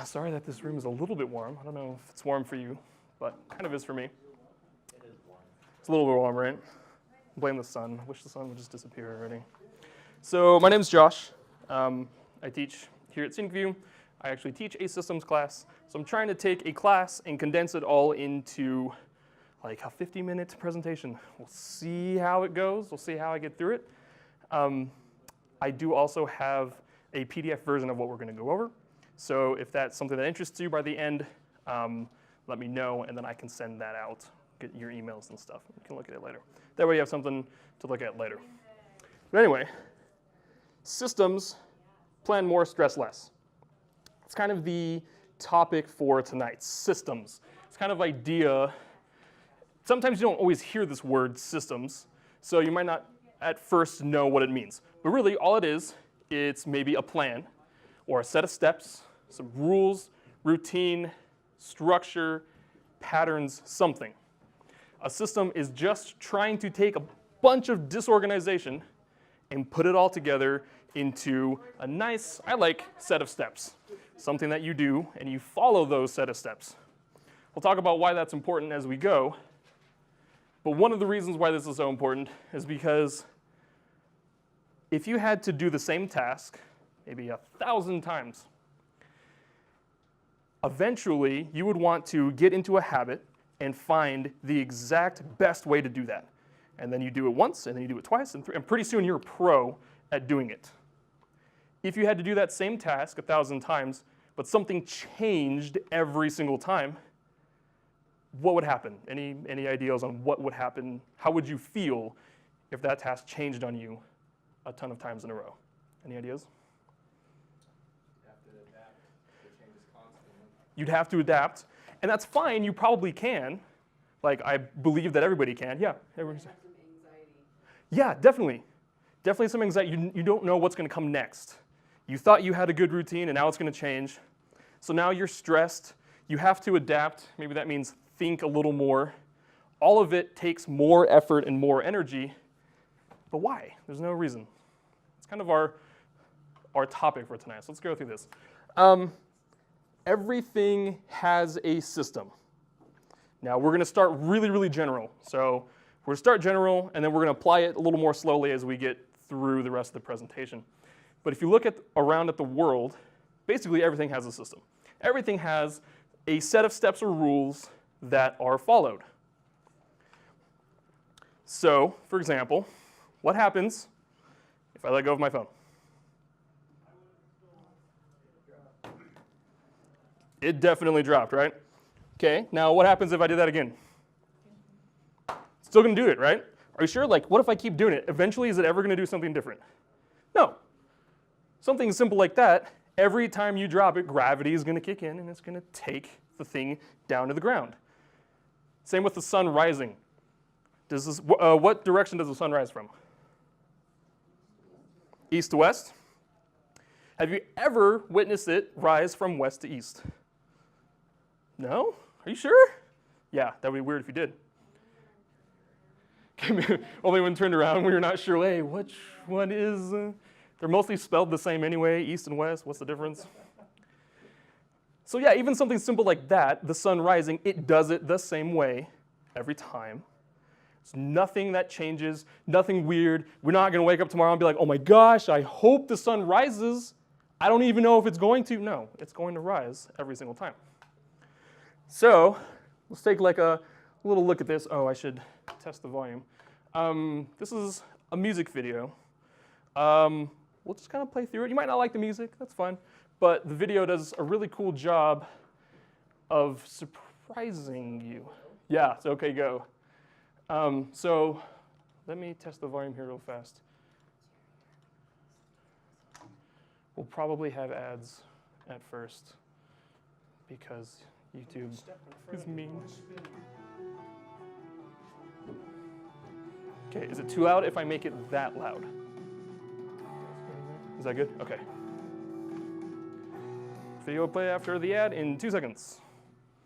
Sorry that this room is a little bit warm. I don't know if it's warm for you, but kind of is for me. It is warm. It's a little bit warm, right? Blame the sun. Wish the sun would just disappear already. So my name's Josh. I teach here at ScenicView. I actually teach a systems class. So I'm trying to take a class and condense it all into like a 50-minute presentation. We'll see how it goes. We'll see how I get through it. I do also have a PDF version of what we're going to go over. So if that's something that interests you by the end, let me know, and then I can send that out, get your emails and stuff. You can look at it later. That way you have something to look at later. But anyway, systems, plan more, stress less. It's kind of the topic for tonight, systems. It's kind of idea. Sometimes you don't always hear this word systems, so you might not at first know what it means. But really all it is, it's maybe a plan or a set of steps, some rules, routine, structure, patterns, something. A system is just trying to take a bunch of disorganization and put it all together into a nice, I like, set of steps. Something that you do and you follow those set of steps. We'll talk about why that's important as we go. But one of the reasons why this is so important is because if you had to do the same task maybe 1,000 times, eventually you would want to get into a habit and find the exact best way to do that. And then you do it once, and then you do it twice, and pretty soon you're a pro at doing it. If you had to do that same task 1,000 times, but something changed every single time, what would happen? Any ideas on what would happen? How would you feel if that task changed on you a ton of times in a row? Any ideas? You have to adapt to changes constantly. You'd have to adapt, and that's fine. You probably can. Like, I believe that everybody can. Yeah, everybody. Some anxiety. Yeah, definitely. Definitely some anxiety. You don't know what's going to come next. You thought you had a good routine, and now it's going to change. So now you're stressed. You have to adapt. Maybe that means think a little more. All of it takes more effort and more energy. But why? There's no reason. It's kind of our topic for tonight. So let's go through this. Everything has a system. Now we're going to start really, really general. So we're going to start general, and then we're going to apply it a little more slowly as we get through the rest of the presentation. But if you look around at the world, basically everything has a system. Everything has a set of steps or rules that are followed. So, for example, what happens if I let go of my phone? It definitely dropped, right? Okay, now what happens if I do that again? Still gonna do it, right? Are you sure? Like, what if I keep doing it? Eventually, is it ever gonna do something different? No. Something simple like that, every time you drop it, gravity is gonna kick in and it's gonna take the thing down to the ground. Same with the sun rising. What direction does the sun rise from? East to west? Have you ever witnessed it rise from west to east? No? Are you sure? Yeah, that would be weird if you did. Only when turned around when you're not sure, hey, which one is? They're mostly spelled the same anyway, east and west. What's the difference? So yeah, even something simple like that, the sun rising, it does it the same way every time. It's nothing that changes, nothing weird. We're not going to wake up tomorrow and be like, oh my gosh, I hope the sun rises. I don't even know if it's going to. No, it's going to rise every single time. So let's take like a little look at this. Oh, I should test the volume. This is a music video. We'll just kind of play through it. You might not like the music, that's fine. But the video does a really cool job of surprising you. Yeah, it's okay, go. So let me test the volume here real fast. We'll probably have ads at first because YouTube is mean. Okay, is it too loud if I make it that loud? Is that good? Okay. Video will play after the ad in 2 seconds.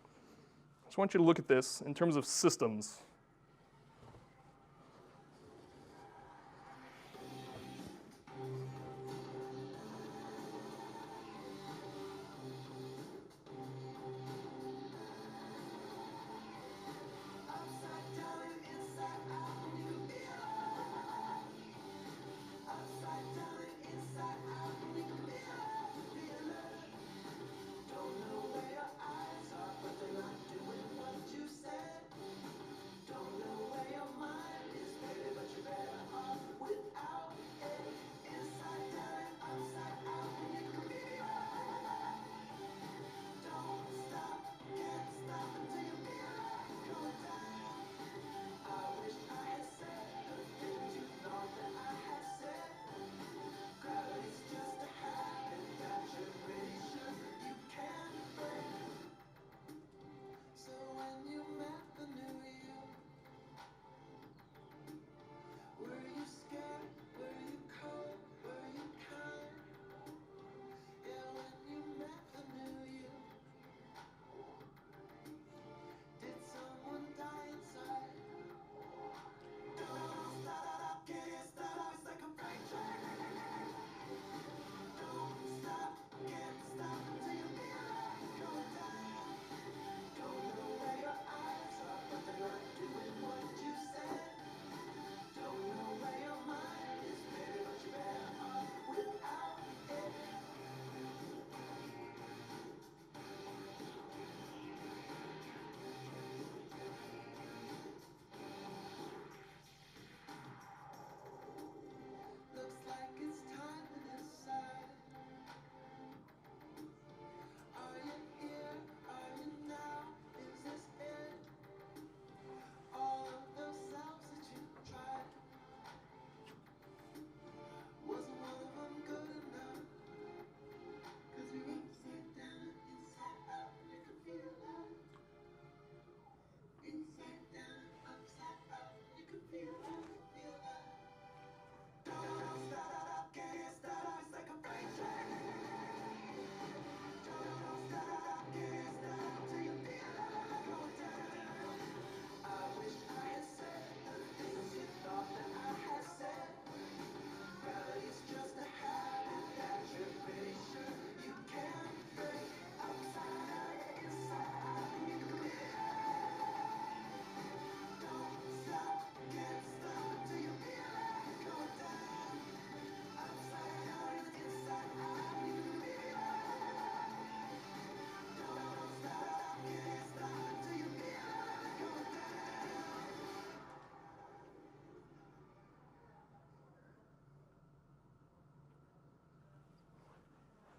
I just want you to look at this in terms of systems.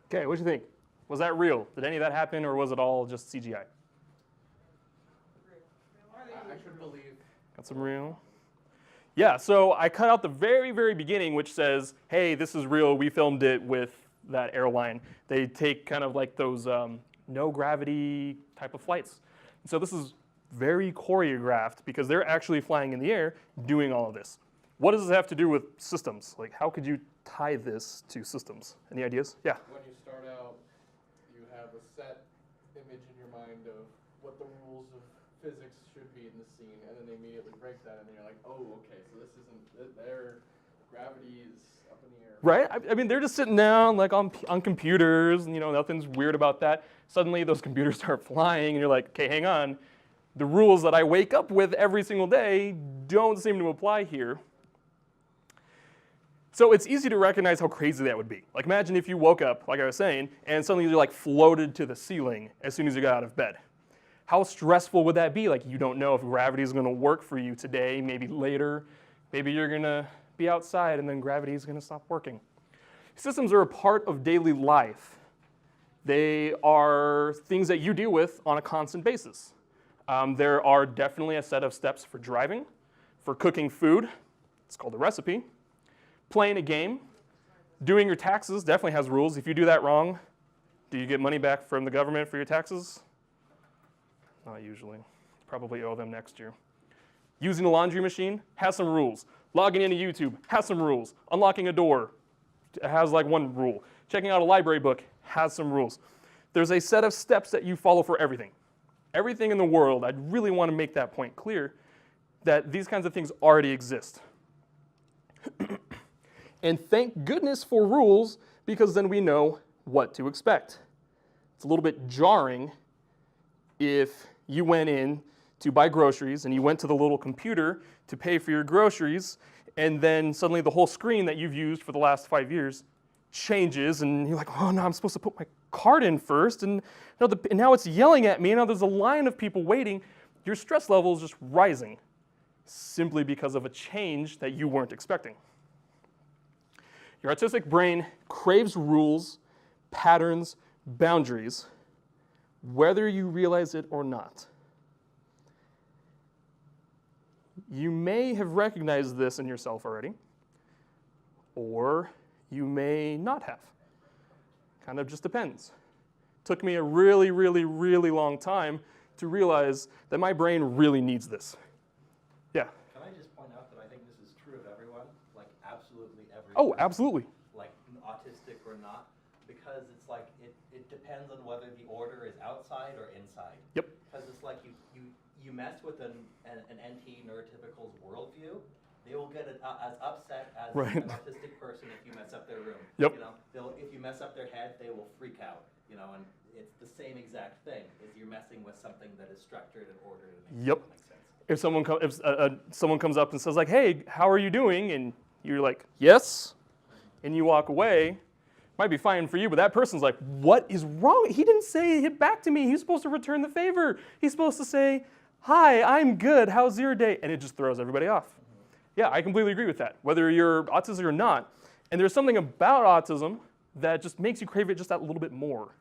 Okay, what do you think? Was that real? Did any of that happen, or was it all just CGI? I should believe. Got some real? Yeah, so I cut out the very, very beginning, which says, hey, this is real. We filmed it with that airline. They take kind of like those no gravity type of flights. So this is very choreographed because they're actually flying in the air doing all of this. What does this have to do with systems? Like, how could you tie this to systems? Any ideas? Yeah. When you start out, you have a set image in your mind of what the rules of physics should be in the scene, and then they immediately break that, and then you're like, oh, okay, so this isn't, their gravity is up in the air. Right? I mean, they're just sitting down like on computers, and nothing's weird about that. Suddenly those computers start flying, and you're like, okay, hang on. The rules that I wake up with every single day don't seem to apply here. So it's easy to recognize how crazy that would be. Like, imagine if you woke up, like I was saying, and suddenly you're like floated to the ceiling as soon as you got out of bed. How stressful would that be? Like, you don't know if gravity is going to work for you today, maybe later. Maybe you're going to be outside and then gravity is going to stop working. Systems are a part of daily life. They are things that you deal with on a constant basis. There are definitely a set of steps for driving, for cooking food. It's called a recipe. Playing a game. Doing your taxes definitely has rules. If you do that wrong, do you get money back from the government for your taxes? Not usually. Probably owe them next year. Using a laundry machine has some rules. Logging into YouTube has some rules. Unlocking a door has like one rule. Checking out a library book has some rules. There's a set of steps that you follow for everything. Everything in the world, I'd really want to make that point clear, that these kinds of things already exist. And thank goodness for rules, because then we know what to expect. It's a little bit jarring if you went in to buy groceries and you went to the little computer to pay for your groceries, and then suddenly the whole screen that you've used for the last 5 years changes, and you're like, oh no, I'm supposed to put my card in first, and now it's yelling at me, and now there's a line of people waiting. Your stress level is just rising simply because of a change that you weren't expecting. Your artistic brain craves rules, patterns, boundaries, whether you realize it or not. You may have recognized this in yourself already, or you may not have. Kind of just depends. Took me a really, really, really long time to realize that my brain really needs this. Yeah? Can I just point out that I think this is true of everyone, like absolutely everyone. Oh, absolutely. Like autistic or not, because it's like it depends on whether the order is outside or inside. Yep. Because it's like you mess with an NT neurotypical's worldview, they will get as upset as Right. an autistic person if you mess up their room. Yep. If you mess up their head, they will freak out. And it's the same exact thing. Is you're messing with something that is structured and ordered and Yep. makes sense. If someone comes up and says like, hey, how are you doing? And you're like, yes, and you walk away, might be fine for you, but that person's like, what is wrong? He didn't say it back to me. He's supposed to return the favor. He's supposed to say, hi, I'm good. How's your day? And it just throws everybody off. Yeah, I completely agree with that, whether you're autistic or not. And there's something about autism that just makes you crave it just that little bit more.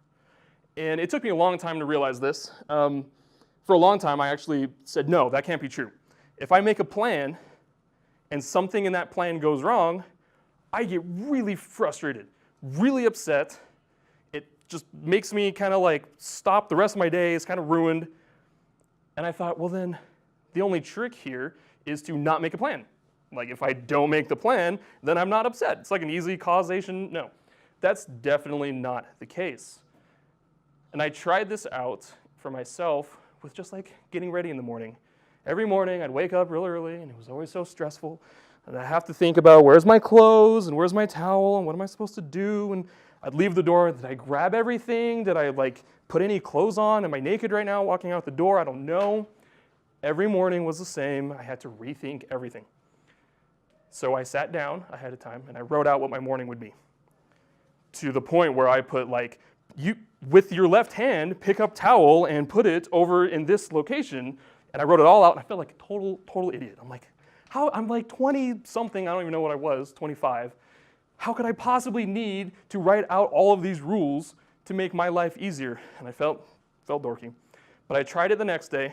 And it took me a long time to realize this. For a long time, I actually said, no, that can't be true. If I make a plan and something in that plan goes wrong, I get really frustrated, really upset. It just makes me kind of like stop the rest of my day. It's kind of ruined. And I thought, well then, the only trick here is to not make a plan. Like if I don't make the plan, then I'm not upset. It's like an easy causation. No, that's definitely not the case. And I tried this out for myself with just like getting ready in the morning. Every morning I'd wake up real early and it was always so stressful. And I have to think about where's my clothes and where's my towel and what am I supposed to do? And I'd leave the door. Did I grab everything? Did I like put any clothes on? Am I naked right now walking out the door? I don't know. Every morning was the same. I had to rethink everything. So I sat down ahead of time and I wrote out what my morning would be. To the point where I put like, you with your left hand, pick up towel and put it over in this location. And I wrote it all out and I felt like a total idiot. I'm like, I'm like 20 something, I don't even know what I was, 25. How could I possibly need to write out all of these rules to make my life easier? And I felt dorky. But I tried it the next day,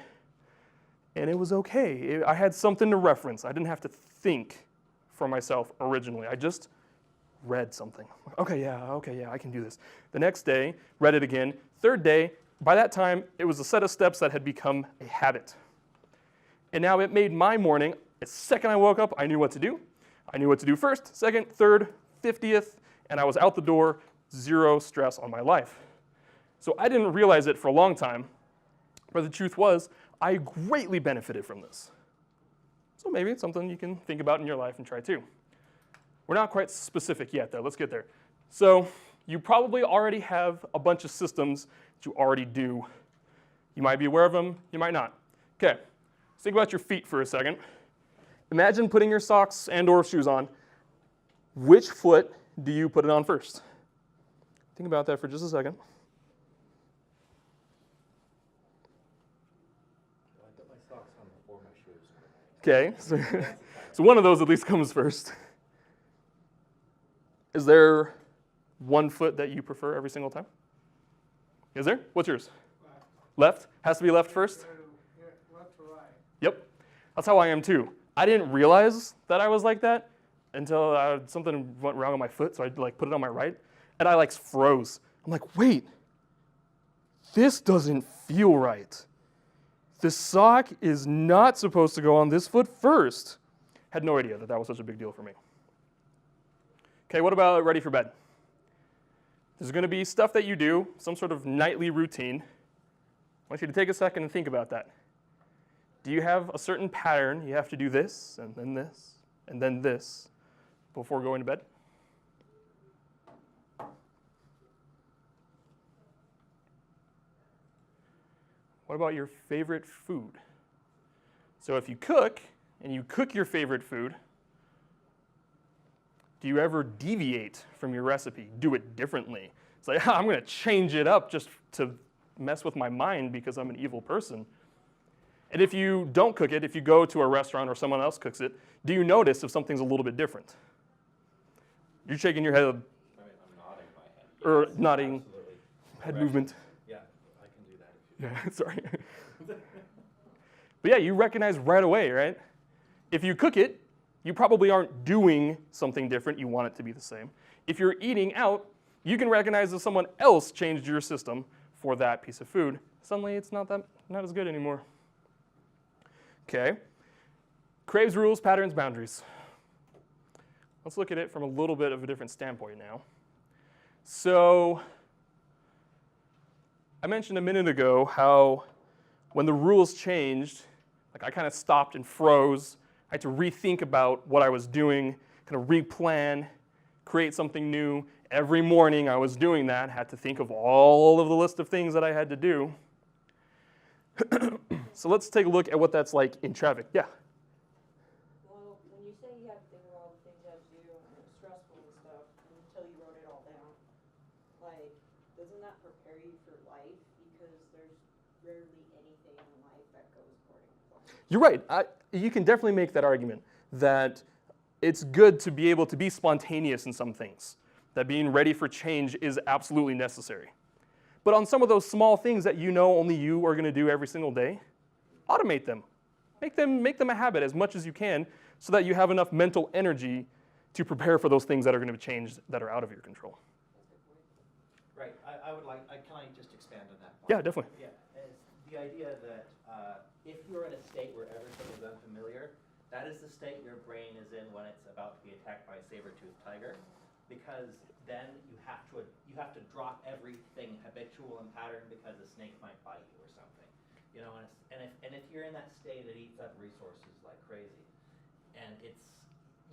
and it was okay. I had something to reference. I didn't have to think for myself originally. I just read something. Okay, yeah, I can do this. The next day, read it again. Third day, by that time, it was a set of steps that had become a habit. And now it made my morning, the second I woke up, I knew what to do. I knew what to do first, second, third, 50th, and I was out the door, zero stress on my life. So I didn't realize it for a long time, but the truth was, I greatly benefited from this. So maybe it's something you can think about in your life and try too. We're not quite specific yet though, let's get there. So you probably already have a bunch of systems that you already do. You might be aware of them, you might not. Okay, let's think about your feet for a second. Imagine putting your socks and or shoes on. Which foot do you put it on first? Think about that for just a second. I put my socks on before my shoes. Okay, so one of those at least comes first. Is there one foot that you prefer every single time? Is there? What's yours? Left? Has to be left first? Left to right. Yep. That's how I am too. I didn't realize that I was like that until something went wrong on my foot, so I put it on my right, and I froze. I'm like, wait, this doesn't feel right. The sock is not supposed to go on this foot first. Had no idea that that was such a big deal for me. Okay, what about ready for bed? There's going to be stuff that you do, some sort of nightly routine. I want you to take a second and think about that. Do you have a certain pattern? You have to do this, and then this, before going to bed? What about your favorite food? So if you cook, and you cook your favorite food, do you ever deviate from your recipe, do it differently? It's like, I'm going to change it up just to mess with my mind because I'm an evil person. And if you don't cook it, if you go to a restaurant or someone else cooks it, do you notice if something's a little bit different? You're shaking your head. I'm nodding my head. Or Yes, nodding, absolutely. head Correct. movement. Yeah, I can do that. Yeah, sorry. But yeah, you recognize right away, right? If you cook it, you probably aren't doing something different. You want it to be the same. If you're eating out, you can recognize that someone else changed your system for that piece of food. Suddenly, it's not as good anymore. Okay. Craves, rules, patterns, boundaries. Let's look at it from a little bit of a different standpoint now. So I mentioned a minute ago how when the rules changed, I kind of stopped and froze. I had to rethink about what I was doing, kind of replan, create something new. Every morning I was doing that, had to think of all of the list of things that I had to do. So let's take a look at what that's like in traffic. Yeah? Well, when you say you have to think of all the things you have to do and it's stressful and stuff until you wrote it all down, doesn't that prepare you for life? Because there's rarely anything in life that goes according to plan. You're right. You can definitely make that argument that it's good to be able to be spontaneous in some things, that being ready for change is absolutely necessary. But on some of those small things that you know only you are going to do every single day, automate them. Make them a habit as much as you can so that you have enough mental energy to prepare for those things that are going to change that are out of your control. Right. Can I just expand on that point? Yeah, definitely. Yeah. It's the idea that if you're in a state where everything is unfamiliar, that is the state your brain is in when it's about to be attacked by a saber-toothed tiger, because then you have to drop everything habitual and pattern because a snake might bite you or something. You know, and if you're in that state, it eats up resources like crazy, and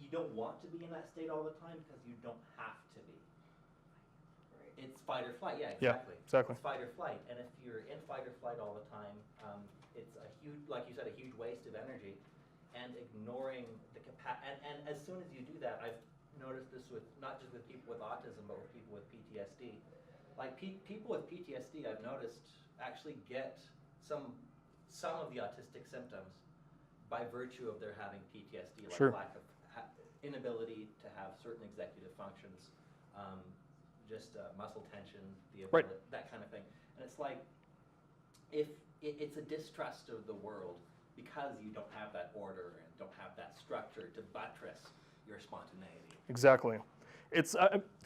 you don't want to be in that state all the time because you don't have to be. It's fight or flight. Yeah, exactly. Yeah, exactly. It's fight or flight, and if you're in fight or flight all the time, it's a huge, like you said, a huge waste of energy, and ignoring the capacity. And as soon as you do that, I've noticed this with not just with people with autism, but with people with PTSD. Like people with PTSD, I've noticed actually get some of the autistic symptoms by virtue of their having PTSD, like Sure. lack of inability to have certain executive functions, just muscle tension, the Right. ability, that kind of thing. And it's like, if it's a distrust of the world because you don't have that order and don't have that structure to buttress your spontaneity. Exactly. It's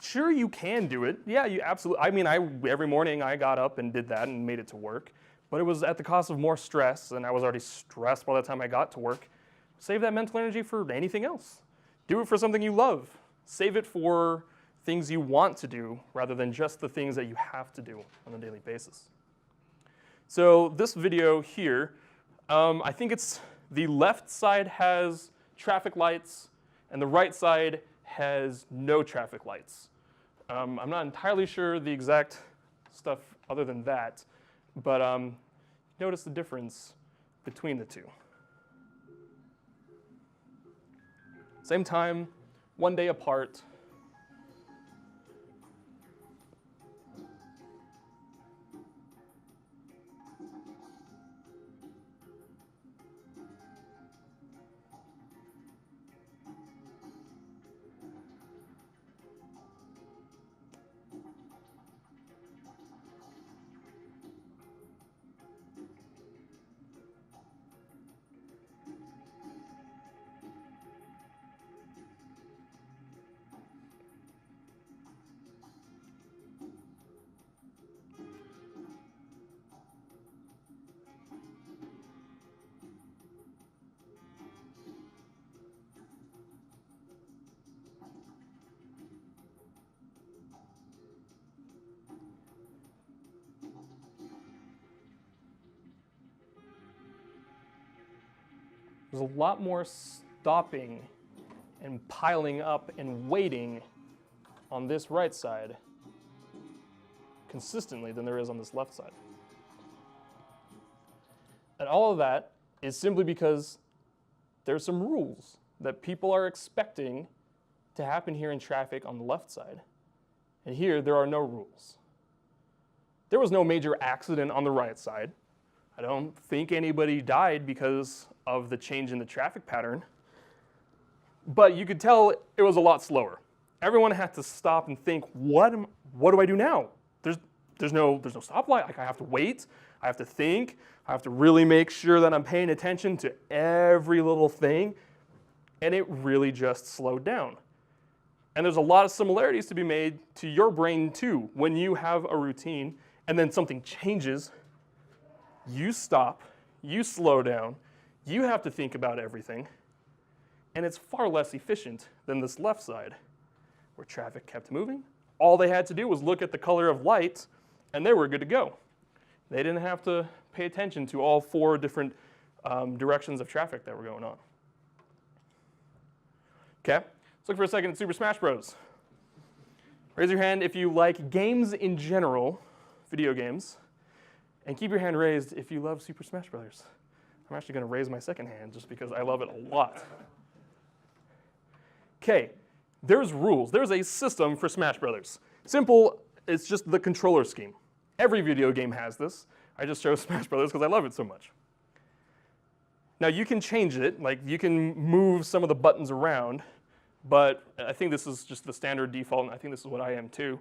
sure you can do it. Yeah, you absolutely. I mean, every morning I got up and did that and made it to work, but it was at the cost of more stress, and I was already stressed by the time I got to work. Save that mental energy for anything else. Do it for something you love. Save it for things you want to do rather than just the things that you have to do on a daily basis. So this video here, I think it's the left side has traffic lights and the right side has no traffic lights. I'm not entirely sure the exact stuff other than that, but notice the difference between the two. Same time, one day apart. There's a lot more stopping and piling up and waiting on this right side consistently than there is on this left side. And all of that is simply because there's some rules that people are expecting to happen here in traffic on the left side. And here, there are no rules. There was no major accident on the right side. I don't think anybody died because of the change in the traffic pattern. But you could tell it was a lot slower. Everyone had to stop and think, what do I do now? There's no stoplight. Like, I have to wait. I have to think. I have to really make sure that I'm paying attention to every little thing. And it really just slowed down. And there's a lot of similarities to be made to your brain too. When you have a routine and then something changes, you stop, you slow down, you have to think about everything, and it's far less efficient than this left side, where traffic kept moving. All they had to do was look at the color of light, and they were good to go. They didn't have to pay attention to all four different directions of traffic that were going on. Okay, let's look for a second at Super Smash Bros. Raise your hand if you like games in general, video games. And keep your hand raised if you love Super Smash Bros. I'm actually going to raise my second hand just because I love it a lot. Okay, there's rules. There's a system for Smash Bros. Simple, it's just the controller scheme. Every video game has this. I just chose Smash Bros. Because I love it so much. Now you can change it, like you can move some of the buttons around, but I think this is just the standard default, and I think this is what I am too.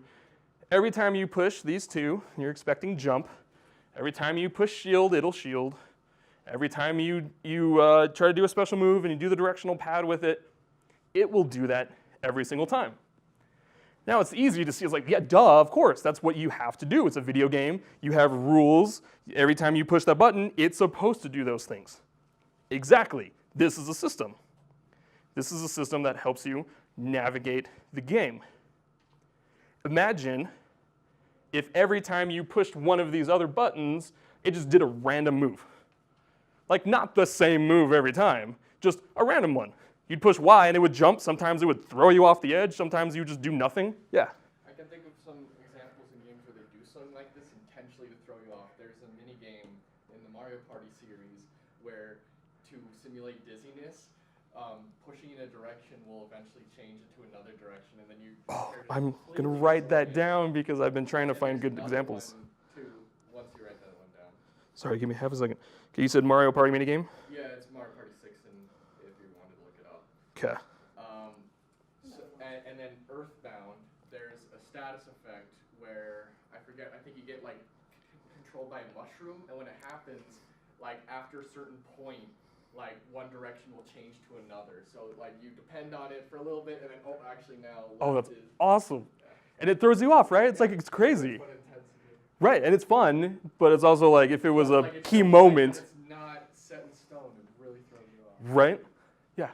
Every time you push these two, you're expecting jump. Every time you push shield, it'll shield. Every time you try to do a special move and you do the directional pad with it, it will do that every single time. Now it's easy to see, it's like, yeah, duh, of course, that's what you have to do. It's a video game, you have rules. Every time you push that button, it's supposed to do those things. Exactly, this is a system. This is a system that helps you navigate the game. Imagine if every time you pushed one of these other buttons, it just did a random move. Like, not the same move every time, just a random one. You'd push Y and it would jump. Sometimes it would throw you off the edge. Sometimes you would just do nothing. Yeah. I can think of some examples in games where they do something like this intentionally to throw you off. There's a mini game in the Mario Party series where, to simulate dizziness, pushing in a direction will eventually change it to another direction, and then you. I'm going to write that down because I've been trying to find good examples. Once you write that one down. Sorry, give me half a second. Okay, you said Mario Party minigame? Yeah, it's Mario Party 6, and if you wanted to look it up. Okay. status effect where I forget. I think you get like controlled by a mushroom, and when it happens, like after a certain point, like one direction will change to another. So like you depend on it for a little bit, and then actually now. Oh, that's left is, awesome. And it throws you off, right? It's like, it's crazy. fun intensity. Right, and it's fun, but it's also like if it was a Like, it's key so tight moment, that it's not set in stone. It really throws you off. right? Yeah.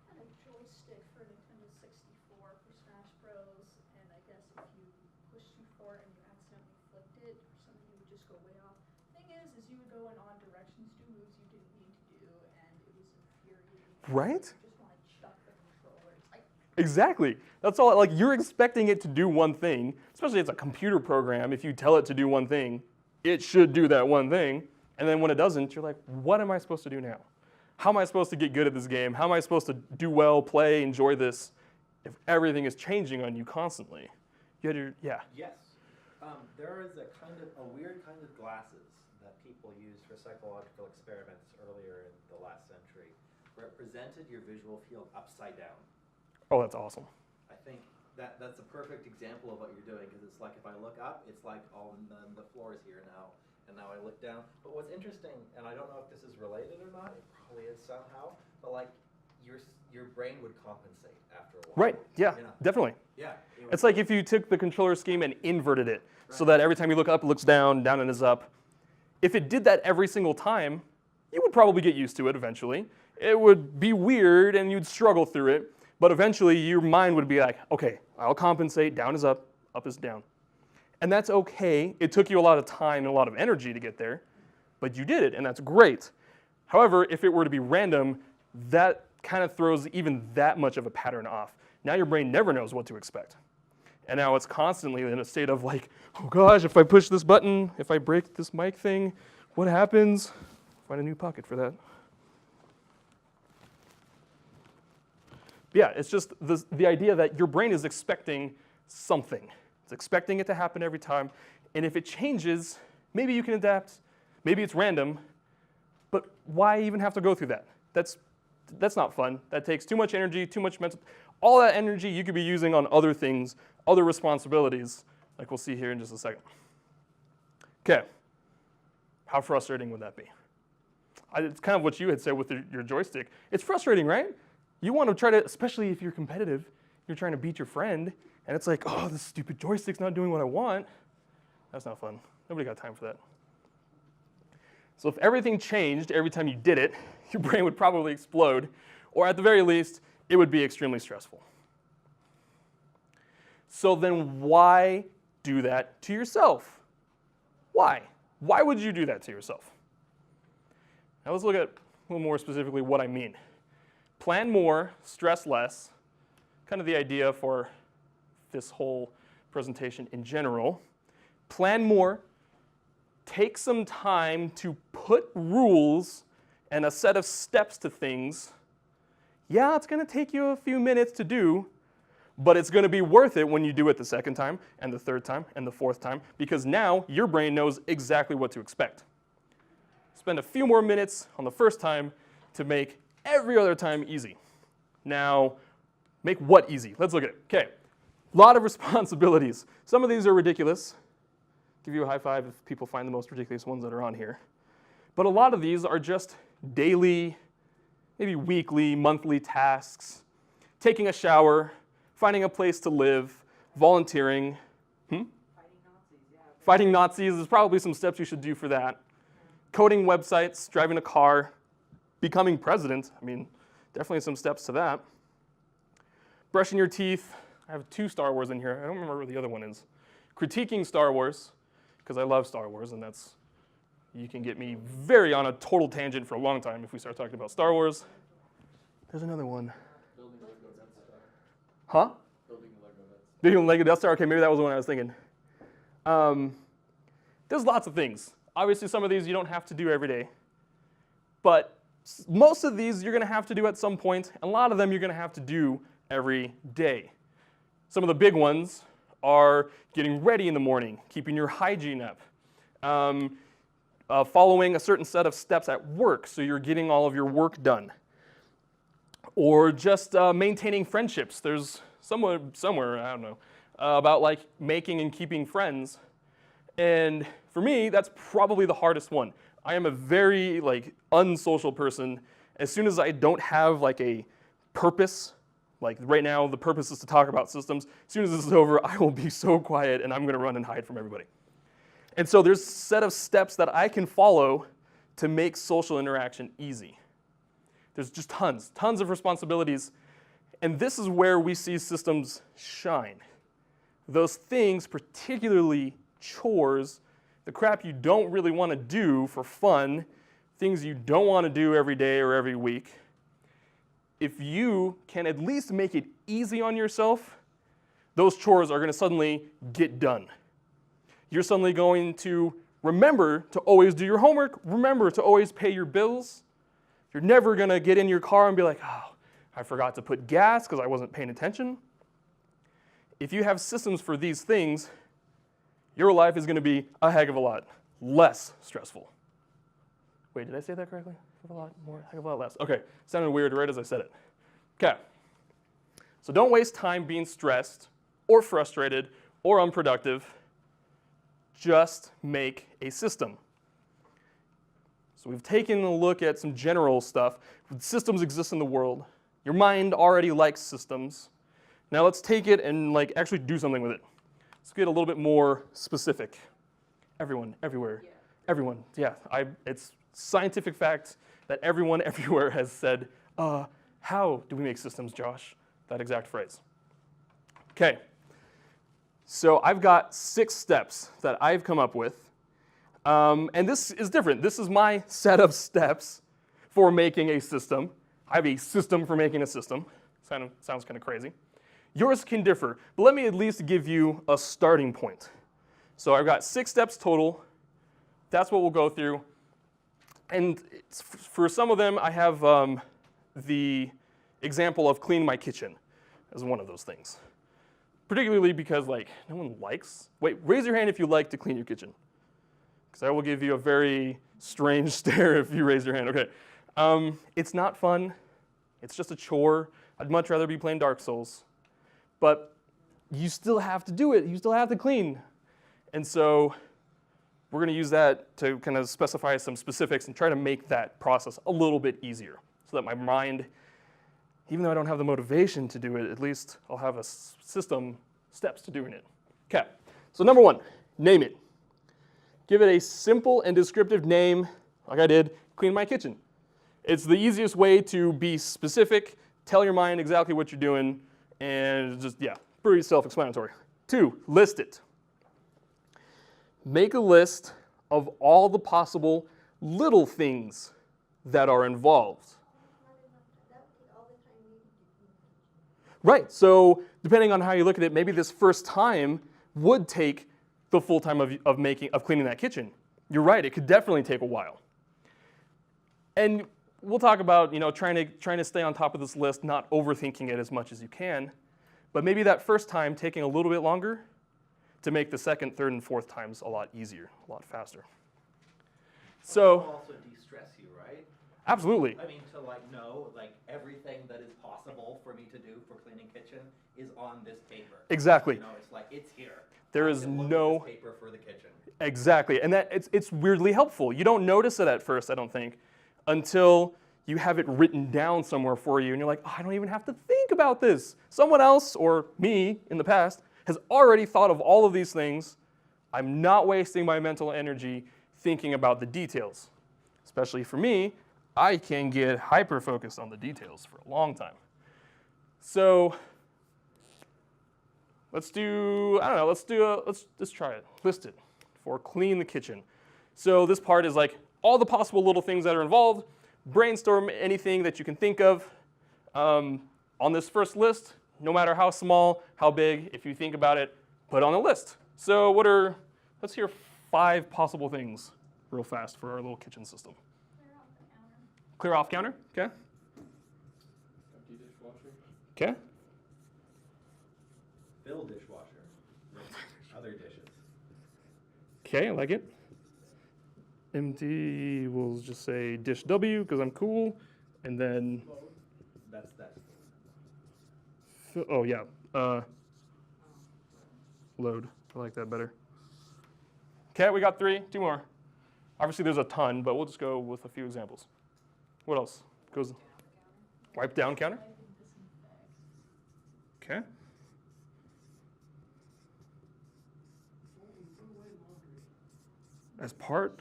Had a joystick for Nintendo 64 for Smash Bros. And I guess if you pushed too far and you accidentally flipped it or something, you would just go way off. Thing is you would go in odd directions, do moves you didn't mean to do, and it was infuriating. Right? You just want to chuck the controller. It's like, Exactly. That's all. Like, you're expecting it to do one thing, especially if it's a computer program. If you tell it to do one thing, it should do that one thing. And then when it doesn't, you're like, what am I supposed to do now? How am I supposed to get good at this game? How am I supposed to do well, play, enjoy this, if everything is changing on you constantly? You had your, yeah. Yes. There is a weird kind of glasses that people used for psychological experiments earlier in the last century, where it presented your visual field upside down. Oh, that's awesome. I think that's a perfect example of what you're doing, because it's like if I look up, it's like, oh, and then the floor is here now, and now I look down. But what's interesting, and I don't know if this is related or not, it probably is somehow, but like your brain would compensate after a while. Right, yeah, You know? definitely. Yeah. It's like if you took the controller scheme and inverted it so that every time you look up, it looks down, down and is up. If it did that every single time, you would probably get used to it eventually. It would be weird and you'd struggle through it, but eventually your mind would be like, okay, I'll compensate, down is up is down. And that's okay. It took you a lot of time and a lot of energy to get there, but you did it, and that's great. However, if it were to be random, that kind of throws even that much of a pattern off. Now your brain never knows what to expect. And now it's constantly in a state of like, oh gosh, if I push this button, if I break this mic thing, what happens? Find a new pocket for that. Yeah, it's just the idea that your brain is expecting something. It's expecting it to happen every time. And if it changes, maybe you can adapt. Maybe it's random. But why even have to go through that? That's not fun. That takes too much energy, too much mental. All that energy you could be using on other things, other responsibilities, like we'll see here in just a second. Okay. How frustrating would that be? It's kind of what you had said with your joystick. It's frustrating, right? You want to try to, especially if you're competitive, you're trying to beat your friend, and it's like, oh, this stupid joystick's not doing what I want. That's not fun. Nobody got time for that. So if everything changed every time you did it, your brain would probably explode, or at the very least, it would be extremely stressful. So then why do that to yourself? Why? Why would you do that to yourself? Now let's look at a little more specifically what I mean. Plan more, stress less, kind of the idea for this whole presentation in general. Plan more, take some time to put rules and a set of steps to things. Yeah, it's going to take you a few minutes to do, but it's going to be worth it when you do it the second time and the third time and the fourth time, because now your brain knows exactly what to expect. Spend a few more minutes on the first time to make every other time easy. Now, make what easy? Let's look at it. Okay, a lot of responsibilities. Some of these are ridiculous. Give you a high five if people find the most ridiculous ones that are on here. But a lot of these are just daily, maybe weekly, monthly tasks. Taking a shower, finding a place to live, volunteering. Fighting Nazis, yeah. Fighting Nazis, there's probably some steps you should do for that. Coding websites, driving a car, becoming president. I mean, definitely some steps to that. Brushing your teeth. I have 2 Star Wars in here. I don't remember what the other one is. Critiquing Star Wars, because I love Star Wars, and you can get me very on a total tangent for a long time if we start talking about Star Wars. There's another one. Building Lego Death Star. Huh? Building Lego Death Star. Building Lego Death Star. Okay, maybe that was the one I was thinking. There's lots of things. Obviously, some of these you don't have to do every day. But most of these you're going to have to do at some point. And a lot of them you're going to have to do every day. Some of the big ones are getting ready in the morning, keeping your hygiene up, following a certain set of steps at work so you're getting all of your work done, or just maintaining friendships. There's somewhere, I don't know, about like making and keeping friends. And for me, that's probably the hardest one. I am a very like unsocial person. As soon as I don't have like a purpose, like right now the purpose is to talk about systems, as soon as this is over, I will be so quiet and I'm going to run and hide from everybody. And so there's a set of steps that I can follow to make social interaction easy. There's just tons of responsibilities. And this is where we see systems shine. Those things, particularly chores, the crap you don't really want to do for fun, things you don't want to do every day or every week, if you can at least make it easy on yourself, those chores are going to suddenly get done. You're suddenly going to remember to always do your homework, remember to always pay your bills. You're never going to get in your car and be like, oh, I forgot to put gas because I wasn't paying attention. If you have systems for these things, your life is going to be a heck of a lot less stressful. Wait, did I say that correctly? A lot more, heck of a lot less. Okay, sounded weird right as I said it. Okay, so don't waste time being stressed or frustrated or unproductive. Just make a system. So we've taken a look at some general stuff. Systems exist in the world. Your mind already likes systems. Now let's take it and like actually do something with it. Let's get a little bit more specific. Everyone, everywhere, everyone. Yeah, it's scientific fact that everyone everywhere has said, how do we make systems, Josh? That exact phrase. Okay, so I've got 6 steps that I've come up with. And this is different. This is my set of steps for making a system. I have a system for making a system. Sounds kind of crazy. Yours can differ, but let me at least give you a starting point. So I've got 6 steps total. That's what we'll go through. And for some of them, I have the example of cleaning my kitchen as one of those things. Particularly because like no one likes, wait, raise your hand if you like to clean your kitchen. Because I will give you a very strange stare if you raise your hand. Okay, it's not fun. It's just a chore. I'd much rather be playing Dark Souls. But you still have to do it. You still have to clean. And so we're going to use that to kind of specify some specifics and try to make that process a little bit easier so that my mind, even though I don't have the motivation to do it, at least I'll have a system, steps to doing it. Okay, so number 1, name it. Give it a simple and descriptive name, like I did, clean my kitchen. It's the easiest way to be specific, tell your mind exactly what you're doing, and just, yeah, pretty self-explanatory. 2, list it. Make a list of all the possible little things that are involved. Right, so depending on how you look at it, maybe this first time would take the full time of cleaning that kitchen. You're right, it could definitely take a while. And we'll talk about trying to stay on top of this list, not overthinking it as much as you can. But maybe that first time taking a little bit longer to make the second, third, and fourth times a lot easier, a lot faster. So will also de-stress you, right? Absolutely. I mean, to know everything that is possible for me to do for cleaning kitchen is on this paper. Exactly. It's like it's here. There I is can look no at this paper for the kitchen. Exactly, and that it's weirdly helpful. You don't notice it at first, I don't think, until you have it written down somewhere for you, and you're like, oh, I don't even have to think about this. Someone else, or me in the past, has already thought of all of these things. I'm not wasting my mental energy thinking about the details. Especially for me, I can get hyper-focused on the details for a long time. So let's try it. List it for clean the kitchen. So this part is like all the possible little things that are involved. Brainstorm anything that you can think of. On this first list, no matter how small, how big, if you think about it, put on a list. So let's hear 5 possible things real fast for our little kitchen system. Clear off counter, okay. Empty dishwasher. Okay. Fill dishwasher with other dishes. Okay, I like it. Empty, we'll just say dish W because I'm cool. And then, That's oh yeah. load. I like that better. Okay, we got 3. 2 more. Obviously, there's a ton, but we'll just go with a few examples. What else? Goes wipe down counter. Okay. As part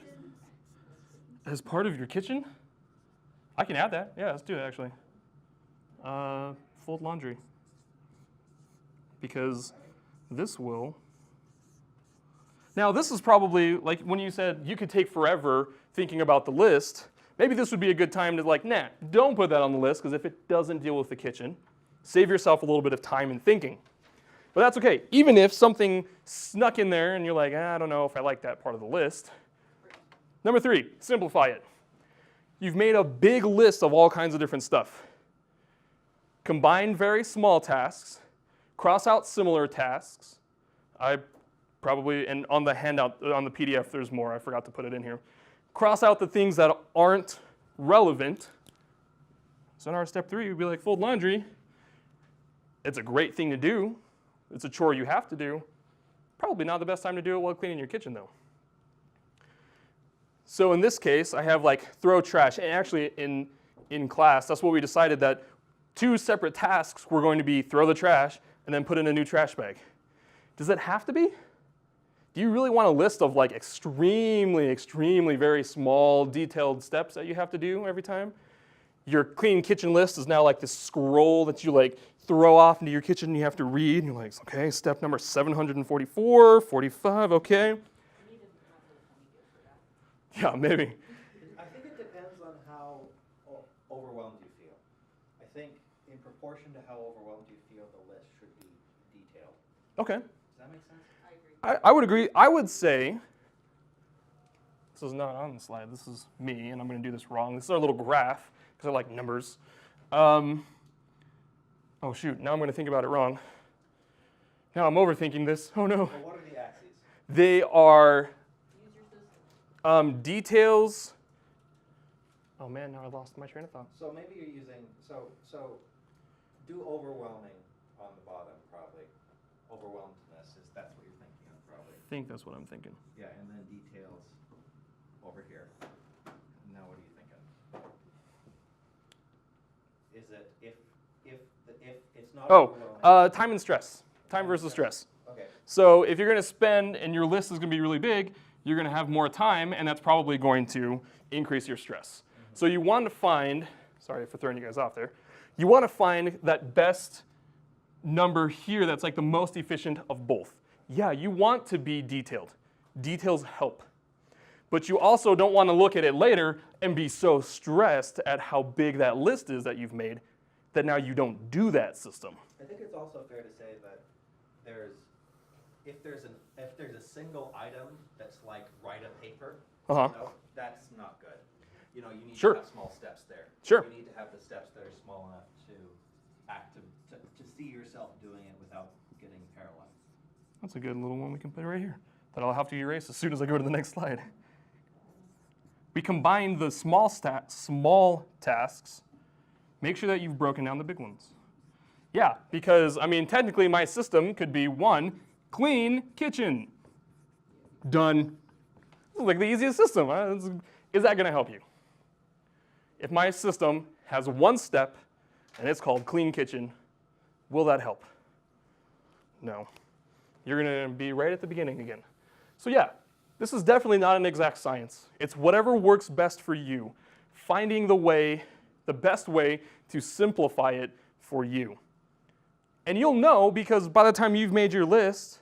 of your kitchen? I can add that. Yeah, let's do it actually. Fold laundry. Because this will. Now this is probably, like when you said you could take forever thinking about the list, maybe this would be a good time to like, nah, don't put that on the list because if it doesn't deal with the kitchen, save yourself a little bit of time and thinking. But that's okay. Even if something snuck in there and you're like, I don't know if I like that part of the list. Number 3, simplify it. You've made a big list of all kinds of different stuff. Combine very small tasks, cross out similar tasks. I probably, and on the handout, on the PDF, there's more. I forgot to put it in here. Cross out the things that aren't relevant. So in our step 3, we'd be like, fold laundry. It's a great thing to do. It's a chore you have to do. Probably not the best time to do it while cleaning your kitchen, though. So in this case, I have like throw trash. And actually, in class, that's what we decided, that 2 separate tasks were going to be throw the trash and then put in a new trash bag. Does it have to be? Do you really want a list of like extremely, extremely very small, detailed steps that you have to do every time? Your clean kitchen list is now like this scroll that you like throw off into your kitchen and you have to read. And you're like, okay, step number 744, 45, okay. Yeah, maybe. I think it depends on how overwhelmed you feel. I think in proportion to how overwhelmed you feel, the list should be detailed. Okay. Does that make sense? I agree. I would agree. I would say, this is not on the slide. This is me, and I'm going to do this wrong. This is our little graph, because I like numbers. Oh, shoot. Now I'm going to think about it wrong. Now I'm overthinking this. Oh, no. Well, what are the axes? They are details. Oh, man, now I lost my train of thought. So maybe you're using, so do overwhelming on the bottom, probably. Overwhelmedness is, that's what you're thinking of, probably. I think that's what I'm thinking. Yeah, and then details over here. Now what are you thinking? Is it if it's not overwhelming? Time and stress. Time versus stress. Okay. So if you're going to spend, and your list is going to be really big, you're going to have more time, and that's probably going to increase your stress. Mm-hmm. So you want to find, sorry for throwing you guys off there, you want to find that best number here that's like the most efficient of both. Yeah, you want to be detailed. Details help. But you also don't want to look at it later and be so stressed at how big that list is that you've made that now you don't do that system. I think it's also fair to say that if there's a single item that's like write a paper, that's not good. You know, you need to have small steps there. Sure. You need to have the steps that are small enough to see yourself doing it without getting paralyzed. That's a good little one we can put right here that I'll have to erase as soon as I go to the next slide. We combine the small tasks. Make sure that you've broken down the big ones. Yeah, because, I mean, technically my system could be 1, clean kitchen. Done. This is like the easiest system. Is that going to help you? If my system has 1 step and it's called clean kitchen, will that help? No. You're going to be right at the beginning again. So yeah, this is definitely not an exact science. It's whatever works best for you. Finding the best way to simplify it for you. And you'll know because by the time you've made your list,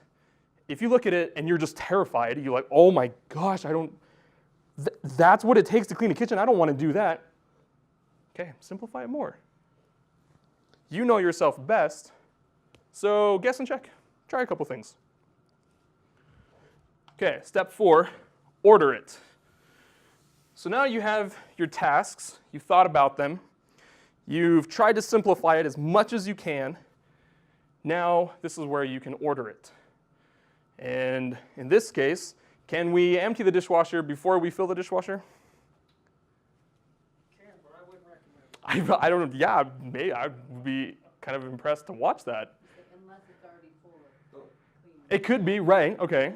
if you look at it and you're just terrified, you're like, oh my gosh, that's what it takes to clean a kitchen. I don't want to do that. Okay, simplify it more. You know yourself best, so guess and check. Try a couple things. Okay, step 4, order it. So now you have your tasks, you've thought about them, you've tried to simplify it as much as you can. Now this is where you can order it. And in this case, can we empty the dishwasher before we fill the dishwasher? Can, but I wouldn't recommend it. I don't know, yeah, maybe I'd be kind of impressed to watch that. Unless it's already full of clean It could be, right, okay.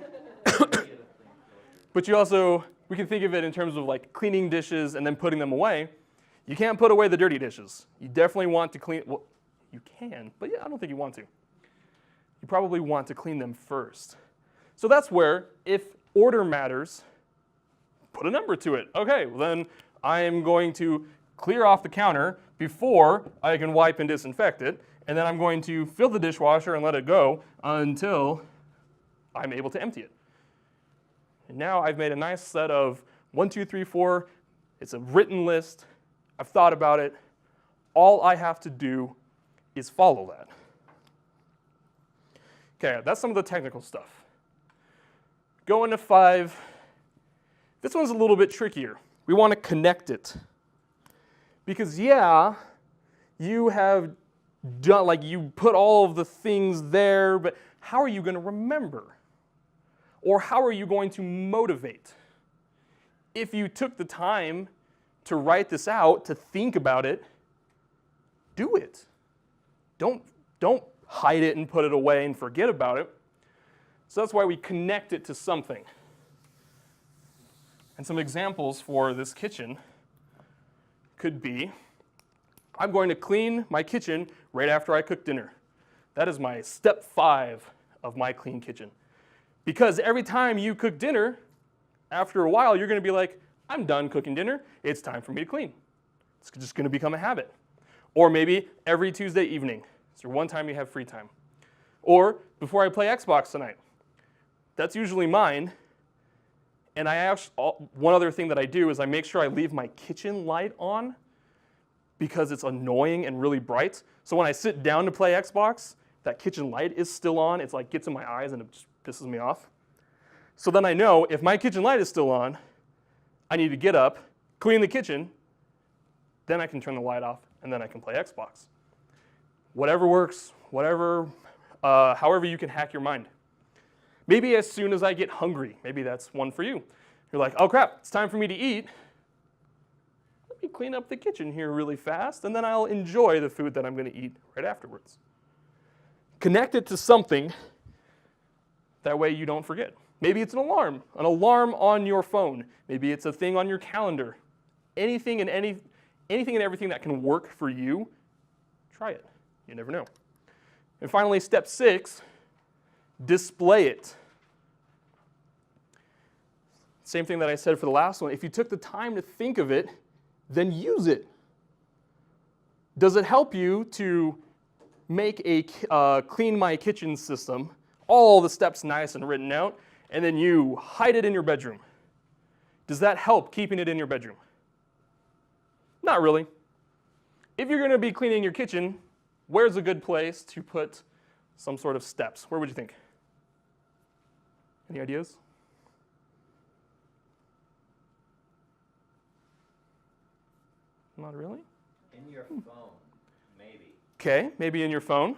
But we can think of it in terms of like cleaning dishes and then putting them away. You can't put away the dirty dishes. You definitely want to clean, well, you can, but yeah, I don't think you want to. You probably want to clean them first. So that's where, if order matters, put a number to it. Okay, well then I am going to clear off the counter before I can wipe and disinfect it, and then I'm going to fill the dishwasher and let it go until I'm able to empty it. And now I've made a nice set of 1, 2, 3, 4. It's a written list. I've thought about it. All I have to do is follow that. Okay, that's some of the technical stuff. Going to 5. This one's a little bit trickier. We want to connect it. Because yeah, you have done, like you put all of the things there, but how are you going to remember? Or how are you going to motivate? If you took the time to write this out, to think about it, do it. Don't hide it and put it away and forget about it. So that's why we connect it to something. And some examples for this kitchen could be, I'm going to clean my kitchen right after I cook dinner. That is my step 5 of my clean kitchen. Because every time you cook dinner, after a while, you're going to be like, I'm done cooking dinner. It's time for me to clean. It's just going to become a habit. Or maybe every Tuesday evening. So one time you have free time. Or before I play Xbox tonight. That's usually mine. And one other thing that I do is I make sure I leave my kitchen light on because it's annoying and really bright. So when I sit down to play Xbox, that kitchen light is still on. It's like gets in my eyes and it just pisses me off. So then I know if my kitchen light is still on, I need to get up, clean the kitchen, then I can turn the light off, and then I can play Xbox. Whatever works, however you can hack your mind. Maybe as soon as I get hungry, maybe that's one for you. You're like, oh crap, it's time for me to eat. Let me clean up the kitchen here really fast, and then I'll enjoy the food that I'm going to eat right afterwards. Connect it to something, that way you don't forget. Maybe it's an alarm on your phone. Maybe it's a thing on your calendar. Anything and everything that can work for you, try it. You never know. And finally, step 6, display it. Same thing that I said for the last one. If you took the time to think of it, then use it. Does it help you to make a clean my kitchen system, all the steps nice and written out, and then you hide it in your bedroom? Does that help keeping it in your bedroom? Not really. If you're going to be cleaning your kitchen, where's a good place to put some sort of steps? Where would you think? Any ideas? Not really? In your phone, maybe. Okay, maybe in your phone.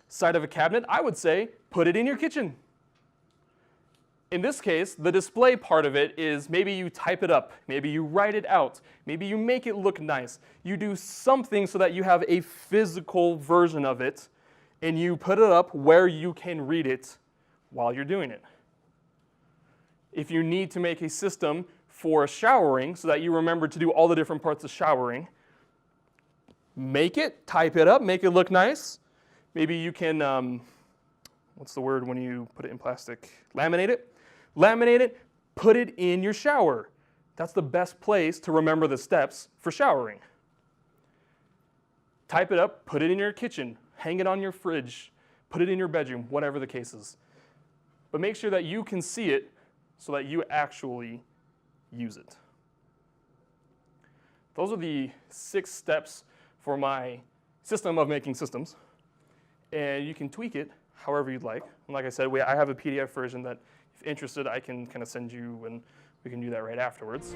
Side of a cabinet, I would say put it in your kitchen. In this case, the display part of it is maybe you type it up, maybe you write it out, maybe you make it look nice. You do something so that you have a physical version of it, and you put it up where you can read it while you're doing it. If you need to make a system for showering so that you remember to do all the different parts of showering, make it, type it up, make it look nice. Maybe you can, what's the word when you put it in plastic? Laminate it. Laminate it, put it in your shower. That's the best place to remember the steps for showering. Type it up, put it in your kitchen, hang it on your fridge, put it in your bedroom, whatever the case is. But make sure that you can see it so that you actually use it. Those are the 6 steps for my system of making systems. And you can tweak it however you'd like. And like I said, I have a PDF version that, if interested, I can kind of send you, and we can do that right afterwards.